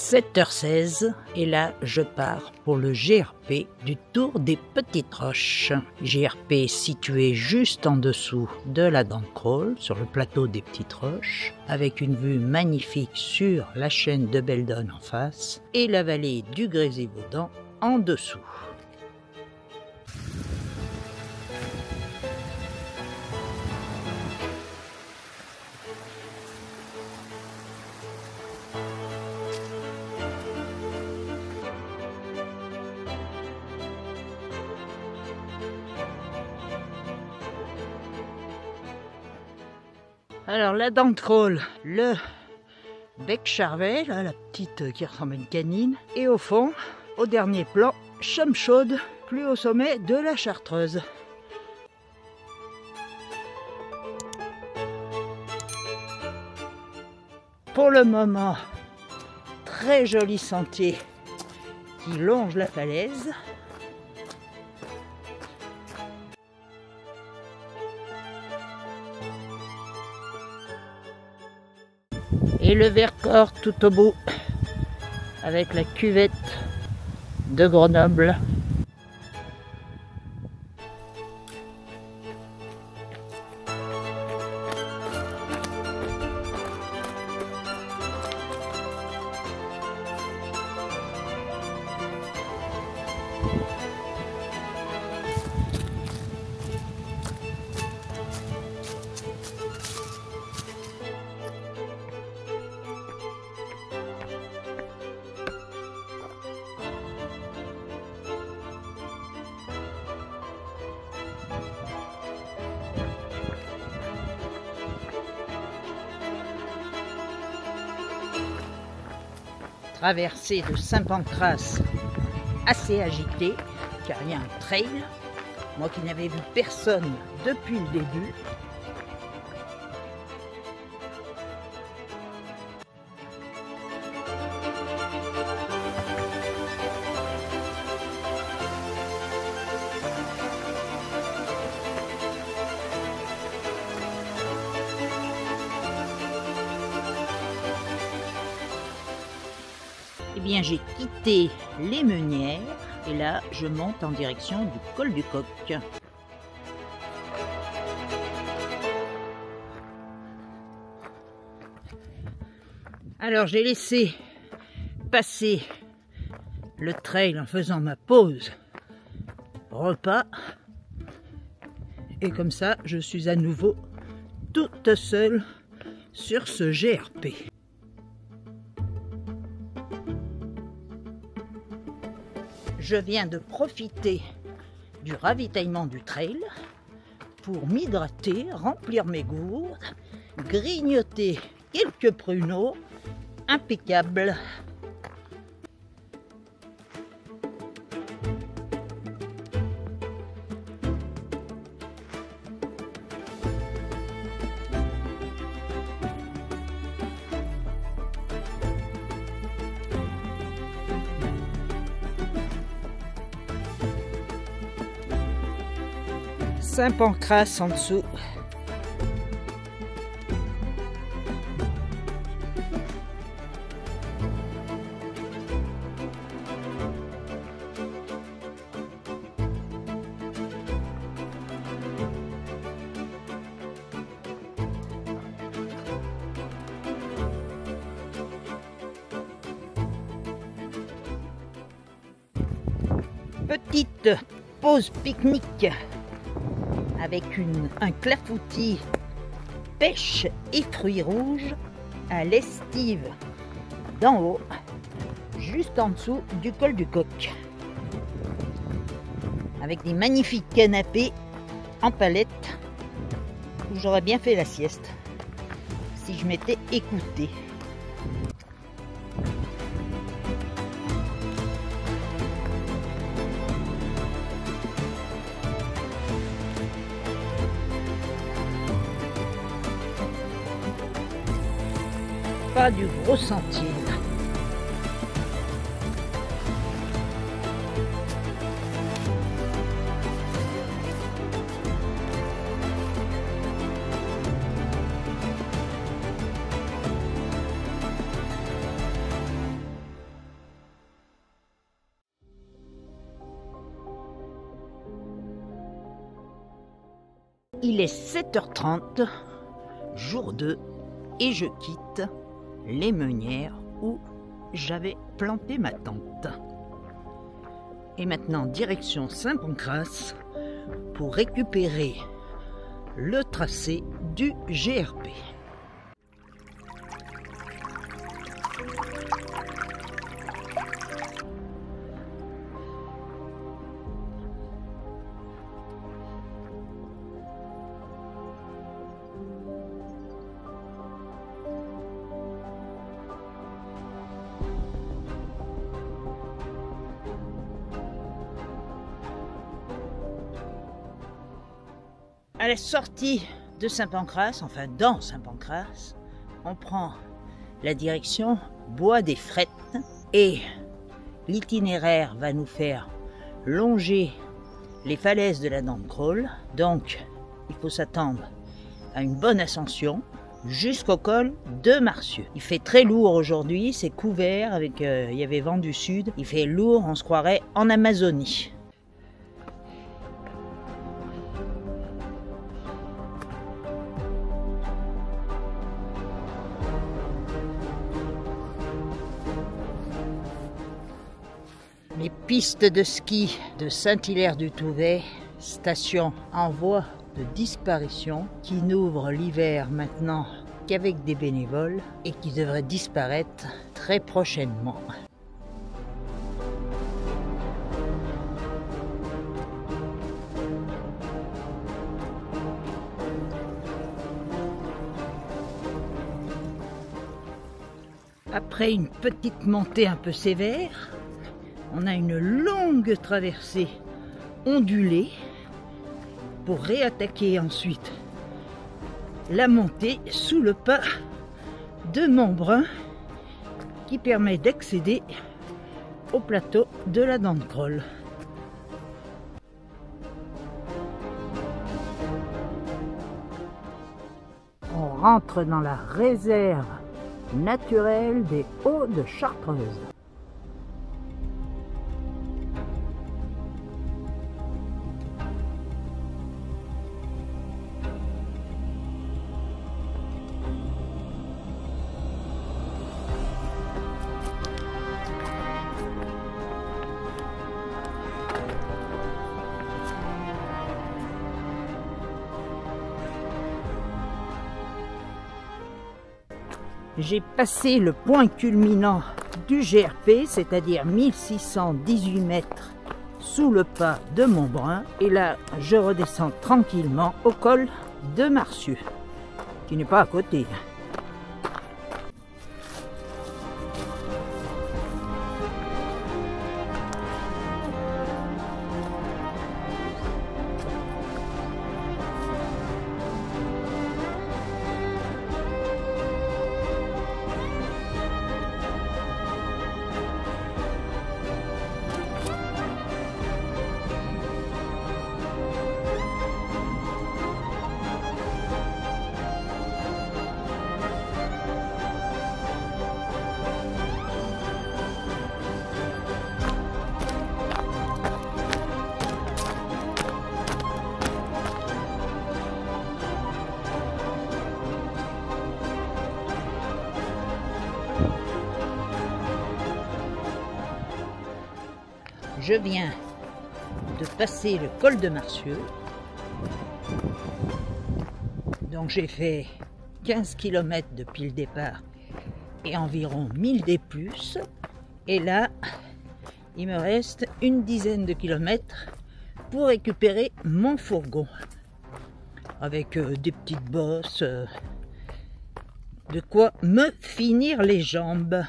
7h16 et là je pars pour le GRP du Tour des Petites Roches. GRP situé juste en dessous de la Dent de Crolles, sur le plateau des Petites Roches, avec une vue magnifique sur la chaîne de Beldonne en face et la vallée du Grésivaudan en dessous. Alors la Dent de Crolles, le bec charvet, là, la petite qui ressemble à une canine, et au fond, au dernier plan, Chamechaude, plus au sommet de la Chartreuse. Pour le moment, très joli sentier qui longe la falaise. Et le Vercors tout au bout, avec la cuvette de Grenoble. Traversée de Saint-Pancrace assez agitée, car il y a un trail. Moi qui n'avais vu personne depuis le début. Eh bien, j'ai quitté les Meunières et là, je monte en direction du col du Coq. Alors, j'ai laissé passer le trail en faisant ma pause repas. Et comme ça, je suis à nouveau toute seule sur ce GRP. Je viens de profiter du ravitaillement du trail pour m'hydrater, remplir mes gourdes, grignoter quelques pruneaux, impeccable. Saint-Pancrace en dessous. Petite pause pique-nique avec un clafoutis pêche et fruits rouges à l'estive d'en haut, juste en dessous du col du Coq, avec des magnifiques canapés en palette où j'aurais bien fait la sieste si je m'étais écoutée. Pas du gros sentier. Il est 7h30, jour 2, et je quitte les Meunières où j'avais planté ma tente. Et maintenant, direction Saint-Pancrace pour récupérer le tracé du GRP. À la sortie de Saint-Pancrace, enfin dans Saint-Pancrace, on prend la direction Bois des Frettes et l'itinéraire va nous faire longer les falaises de la Dent de Crolles. Donc il faut s'attendre à une bonne ascension jusqu'au col de Marcieux. Il fait très lourd aujourd'hui, c'est couvert avec, il y avait vent du sud, il fait lourd, on se croirait en Amazonie. Les pistes de ski de Saint-Hilaire-du-Touvet, station en voie de disparition, qui n'ouvre l'hiver maintenant qu'avec des bénévoles et qui devrait disparaître très prochainement. Après une petite montée un peu sévère, on a une longue traversée ondulée pour réattaquer ensuite la montée sous le pas de Montbrun qui permet d'accéder au plateau de la Dent de Crolles. On rentre dans la réserve naturelle des Hauts-de-Chartreuse. J'ai passé le point culminant du GRP, c'est-à-dire 1618 mètres sous le pas de Montbrun. Et là, je redescends tranquillement au col de Marcieux, qui n'est pas à côté. Je viens de passer le col de Marcieux. Donc j'ai fait 15 km depuis le départ et environ 1000 D+. Et là, il me reste une dizaine de kilomètres pour récupérer mon fourgon. Avec des petites bosses, de quoi me finir les jambes.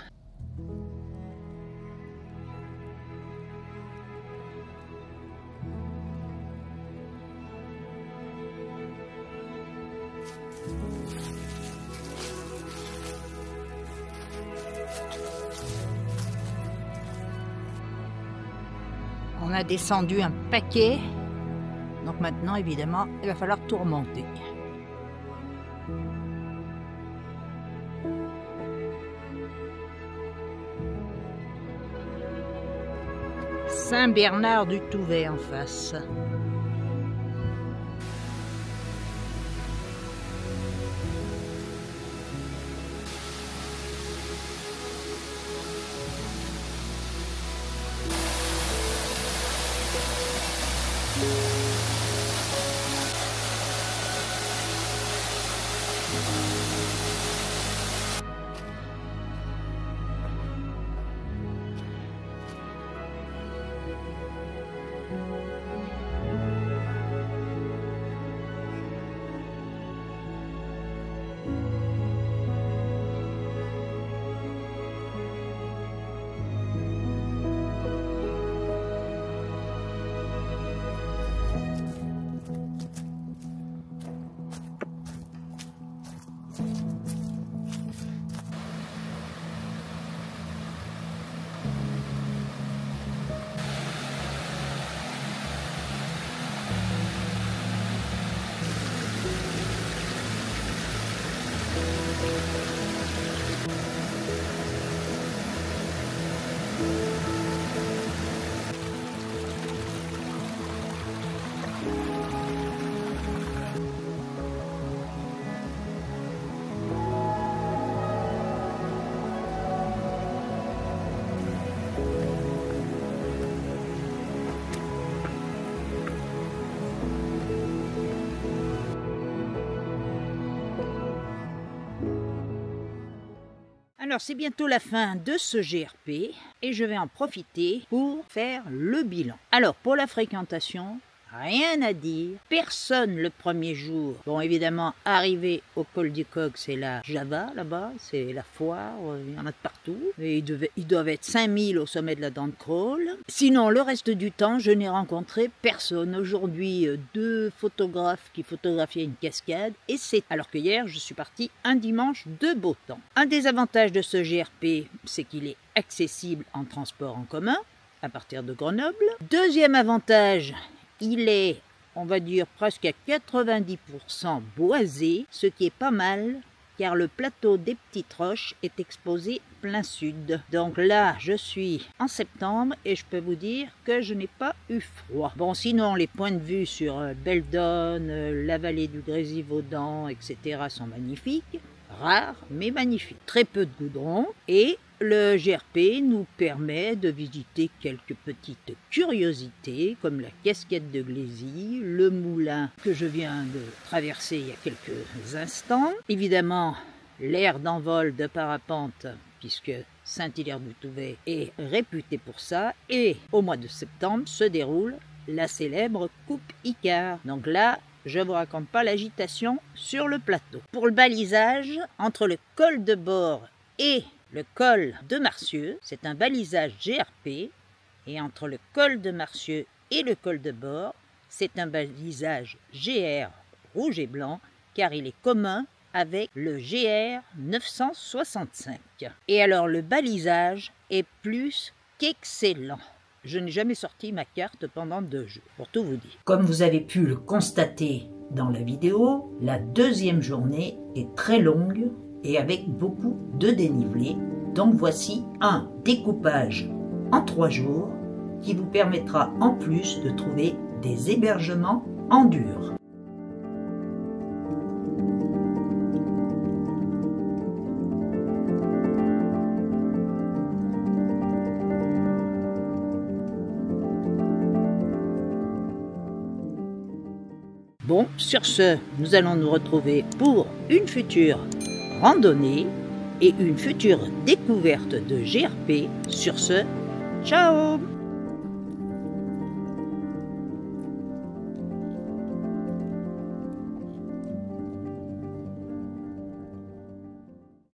On a descendu un paquet, donc maintenant évidemment il va falloir tout remonter. Saint-Bernard-du-Touvet en face. Alors c'est bientôt la fin de ce GRP et je vais en profiter pour faire le bilan. Alors pour la fréquentation, rien à dire, personne le premier jour. Bon évidemment, arrivé au col du Coq, c'est la Java là-bas, c'est la foire, il y en a de partout. Et ils doivent être 5000 au sommet de la Dent Crawl. Sinon le reste du temps, je n'ai rencontré personne. Aujourd'hui, 2 photographes qui photographiaient une cascade et c'est alors que hier, je suis parti un dimanche de beau temps. Un des avantages de ce GRP, c'est qu'il est accessible en transport en commun à partir de Grenoble. Deuxième avantage, il est, on va dire, presque à 90% boisé, ce qui est pas mal, car le plateau des Petites Roches est exposé plein sud. Donc là, je suis en septembre et je peux vous dire que je n'ai pas eu froid. Bon, sinon, les points de vue sur Beldonne, la vallée du Grésivaudan, etc. sont magnifiques. Rares, mais magnifiques. Très peu de goudron et le GRP nous permet de visiter quelques petites curiosités comme la cascade de Glézy, le moulin que je viens de traverser il y a quelques instants. Évidemment, l'aire d'envol de parapente puisque Saint-Hilaire-du-Touvet est réputé pour ça. Et au mois de septembre se déroule la célèbre Coupe Icare. Donc là, je ne vous raconte pas l'agitation sur le plateau. Pour le balisage, entre le col de Bord et le col de Marcieux, c'est un balisage GRP. Et entre le col de Marcieux et le col de Bord, c'est un balisage GR rouge et blanc, car il est commun avec le GR 965. Et alors le balisage est plus qu'excellent. Je n'ai jamais sorti ma carte pendant 2 jours, pour tout vous dire. Comme vous avez pu le constater dans la vidéo, la deuxième journée est très longue et avec beaucoup de dénivelé. Donc voici un découpage en 3 jours qui vous permettra en plus de trouver des hébergements en dur. Bon, sur ce, nous allons nous retrouver pour une future randonnée et une future découverte de GRP. Sur ce, ciao!